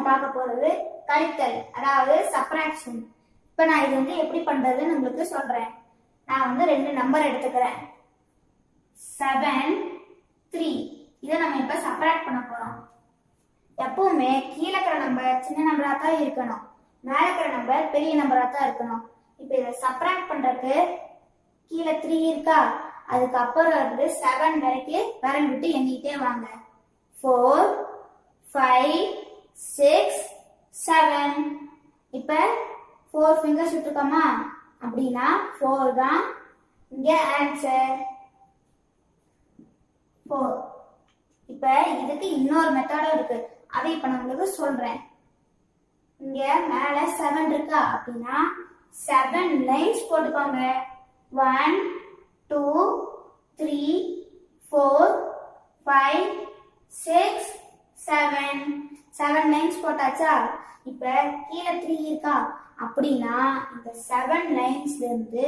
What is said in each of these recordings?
பார்க்க போறது கழித்தல், அதாவது சப்ராக்ஷன். இப்போ நான் இது எப்படி பண்றதுன்னு உங்களுக்கு சொல்றேன். நான் 2 நம்பர் எடுத்துக்கிறேன். 7, 3. இதை நம்ம இப்ப சப்ராக்ட் பண்ண போறோம். எப்பவுமே கீழே இருக்கிற நம்பர் சின்ன நம்பரா தான் இருக்கணும், மேல இருக்கிற நம்பர் பெரிய நம்பரா தான் இருக்கணும். இப்போ இதை சப்ராக்ட் பண்றதுக்கு கீழே 3 இருக்கா, அதுக்கு அப்புறம் 7 வரைக்கும் விரல் விட்டு எண்ணிட்டே வாங்க. 4, 5, 6, 7. இப்ப 4 ஃபிங்கர்ஸ் விட்டுருக்கோமா, அப்படின்னா 4 தான் இங்க ஆன்சர். 4. இப்ப இதுக்கு இன்னொரு மெத்தடும் இருக்கு, அதை இப்ப நான் உங்களுக்கு சொல்றேன். இங்க மேல 7 இருக்கா, அப்படின்னா 7 லைன்ஸ் போட்டுக்கோங்க. 1, 2, 3, 4, 5, 6, 7. 7 லைன்ஸ் போட்டாச்சா? இப்ப கீழே 3 இருக்கா, அப்படின்னா இந்த 7 லைன்ஸ்ல இருந்து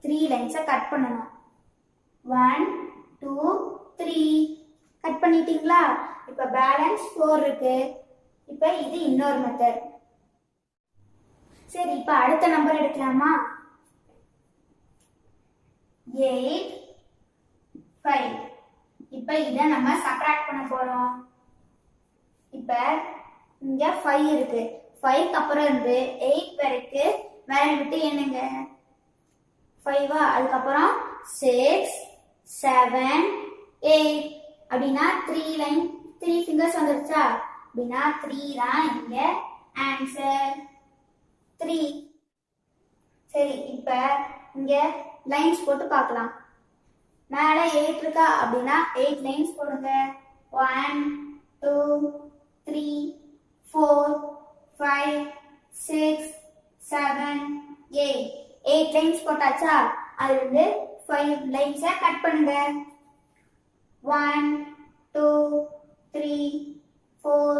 3 லைன்ஸை கட் பண்ணணும். 1, 2, 3 கட் பண்ணிட்டீங்களா? இப்ப பேலன்ஸ் 4 இருக்கு. இப்ப இது இன்னொரு மெத்தட். சரி, இப்ப அடுத்த நம்பர் எடுக்கலாமா? 8, 5. இப்ப இத நம்ம சப்ராக்ட் பண்ண போறோம். இப்ப இங்க 5 இருக்கு. 5க்கு அப்புறம் இருந்து 8 வரைக்கும் விரல் விட்டு எண்ணுங்க. 5 அதுக்கப்புறம் 6, 7, 8. அப்படின்னா 3 ஃபிங்கர்ஸ் வந்துருச்சா? அப்படின்னா 3 தான் இங்க ஆன்சர். 3. சரி, இப்ப இங்க லைன்ஸ் போட்டு பார்க்கலாம். மேல 8 இருக்கா, அப்படின்னா 8 லைன்ஸ் போடுங்க. 1, 2, 3, 4, 5, 6, 7, 8. 8 லைன்ஸ் போட்டாச்சா? அதுல இருந்து 5 லைன்ஸை கட் பண்ணுங்க. 1, 2, 3, 4,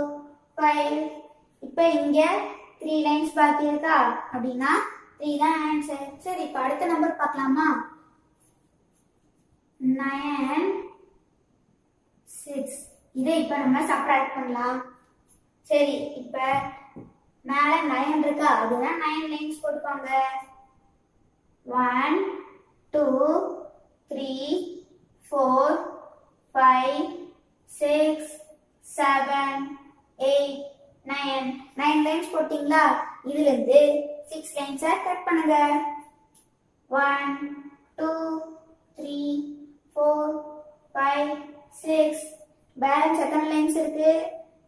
5. இப்ப இங்க 3 லைன்ஸ் பாக்கி இருக்கா, அப்படின்னா 3 தான் ஆன்சர். சரி, இப்ப அடுத்த நம்பர் பார்க்கலாமா? 9, 6. இதை இப்ப நம்ம சப்ராக்ட் பண்ணலாம். சரி, இப்ப மேல 9 இருக்கா, அப்படின்னா 9 லைன்ஸ் போட்டுக்கோங்க. 1, 2, 3, 4, 5, 6, 7, 8, 9 லைன்ஸ் போட்டீங்களா? இதுல இருந்து 6 லைன்ஸை கட் பண்ணுங்க. 1, 2, 3, 4, 5, 6. பேலன்ஸ் எத்தனை லைன்ஸ் இருக்கு?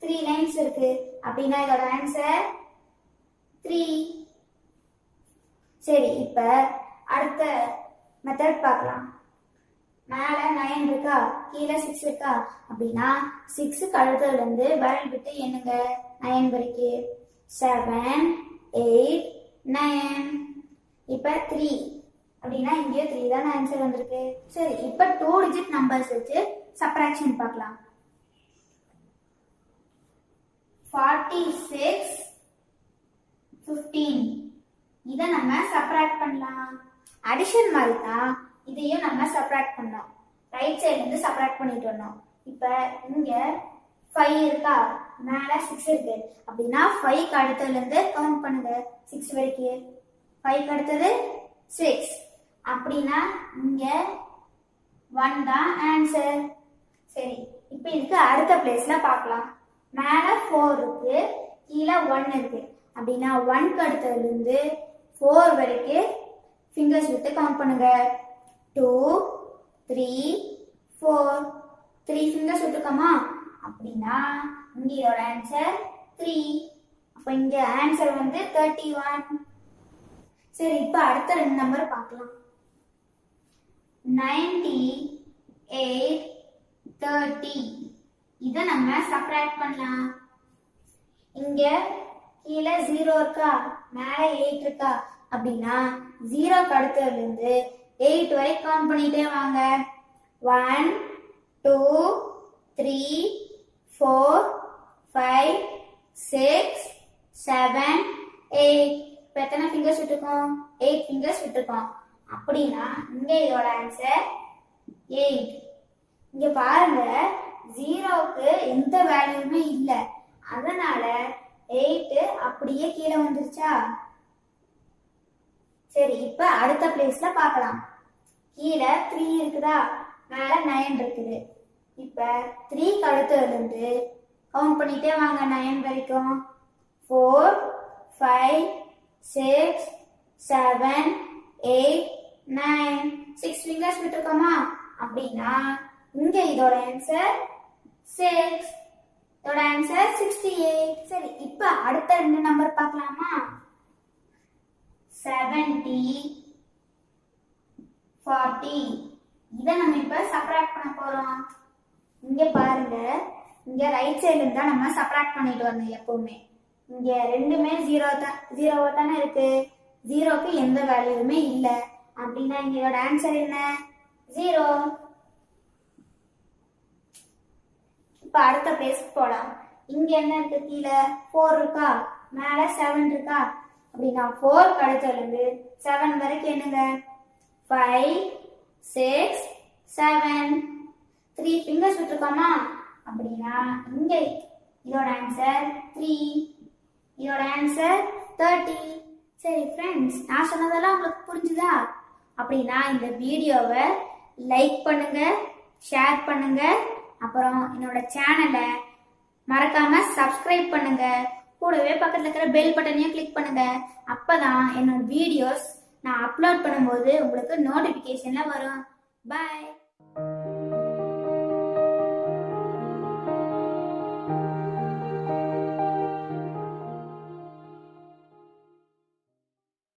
3 லைன்ஸ் இருக்கு. அப்படின்னா இதோட ஆன்சர் 3. சரி, இப்ப அடுத்த மெத்தட் பார்க்கலாம். மேல 9 இருக்கா, கீழே 6 இருக்கா, அப்படின்னா 6க்கு அடுத்ததுல இருந்து விரல் விட்டு எண்ணுங்க 9 வரைக்கும். 7, 8, 9. இப்ப 3 அப்படின்னா இங்கே 3 தான் ஆன்சர் வந்திருக்கு. சரி, இப்ப 2 டிஜிட் நம்பர்ஸ் வச்சு சப்ராக்ஷன் பார்க்கலாம். 46, 15. இதை நம்ம சப்ராக்ட் பண்ணலாம். அடிஷன் மாதிரி தான் இதையும் நம்ம சப்ராக்ட் பண்ணோம். ரைட் சைடுல இருந்து சப்ராக்ட் பண்ணிட்டு வரணும். இப்ப இங்க 5 இருக்கா, மேல 6 இருக்கு, அப்படின்னா 5க்கு அடுத்ததுல இருந்து கவுண்ட் பண்ணுங்க 6 வரைக்கும். 5க்கு அடுத்தது 6, அப்படின்னா இங்க 1 தான் ஆன்சர். சரி, இப்ப இதுக்கு அடுத்த பிளேஸ்ல பார்க்கலாம். மேல 4 இருக்கு, கீழே 1 இருக்கு, அப்படின்னா 1க்கு அடுத்ததுல இருந்து 4 வரைக்கும் ஃபிங்கர்ஸ் விட்டு கவுண்ட் பண்ணுங்க. 2, 3, 4. 3 ஃபிங்கர்ஸ் விட்டுருக்கோமா, அப்படின்னா இங்க இதோட ஆன்சர் 3. அப்ப இங்க ஆன்சர் 31. சரி, இப்ப அடுத்த 2 நம்பர் பார்க்கலாம். 98, 30. இதை நம்ம சப்ராக்ட் பண்ணலாம். இங்க கீழே 0 இருக்கா, மேல 8 இருக்கா, அப்படின்னா 0க்கு அடுத்ததுல இருந்து 8 வரை கவுண்ட் பண்ணிட்டே வாங்க. 1, 2, 3, 4, 5, 6, 7, 8. இப்ப எத்தனை ஃபிங்கர்ஸ் விட்டுருக்கோம்? 8 ஃபிங்கர்ஸ் விட்டுருக்கோம். அப்படின்னா இங்க இதோட ஆன்சர் 8. இங்க பாருங்க, 0க்கு எந்த வேல்யூமே இல்லை, அதனால 8 அப்படியே கீழே வந்துருச்சா? சரி, இப்ப அடுத்த பிளேஸ்ல பார்க்கலாம். கீழே 3 இருக்குதா, மேல 9 இருக்குது. இப்ப 3 அடுத்ததுல இருந்து கவுண்ட் பண்ணிட்டே வாங்க 9 வரைக்கும். 4 5 6 7 8 9 6 ஃபிங்கர்ஸ் விட்டுருக்கோமா? அப்படின்னா இங்க இதோட ஆன்சர் 6. இதோட ஆன்சர் 68. சரி, இப்ப அடுத்த ரெண்டு நம்பர் பார்க்கலாமா? 70 40. இதை நம்ம இப்ப சப்ராக்ட் பண்ண போறோம். இங்க பாருங்க, இங்க ரைட் சைடுல இருந்தா நம்ம சப்ராக்ட் பண்ணிட்டு வரணும் எப்பவுமே. இங்க ரெண்டுமே ஜீரோவா தானே இருக்கு. ஜீரோக்கு எந்த வேல்யூவுமே இல்ல. அப்படின்னா இங்க இதோட ஆன்சர் என்ன? 0. இப்ப அடுத்த பிளேஸ்க்கு போலாம். இங்க என்ன இருக்கு? கீழே 4 இருக்கா, மேல 7 இருக்கா? அப்படின்னா 4 அடுத்ததுல இருந்து 7 வரைக்கும் என்னங்க? 5 6 7 3 ஃபிங்கர்ஸ் விட்டுருக்கோமா? அப்படின்னா இங்க இதோட ஆன்சர் 3. இதோட ஆன்சர் 30. சரி ஃப்ரெண்ட்ஸ், நான் சொன்னதெல்லாம் உங்களுக்கு புரிஞ்சுதா? அப்படின்னா இந்த வீடியோவை லைக் பண்ணுங்க, ஷேர் பண்ணுங்க, அப்புறம் என்னோட சேனலை மறக்காம சப்ஸ்கிரைப் பண்ணுங்க. கூடவே பக்கத்துல இருக்கிற பெல் பட்டனையும் கிளிக் பண்ணுங்க. அப்பதான் என்னோட வீடியோஸ் நான் அப்லோட் பண்ணும்போது உங்களுக்கு நோட்டிபிகேஷன்ல வரும். பாய்.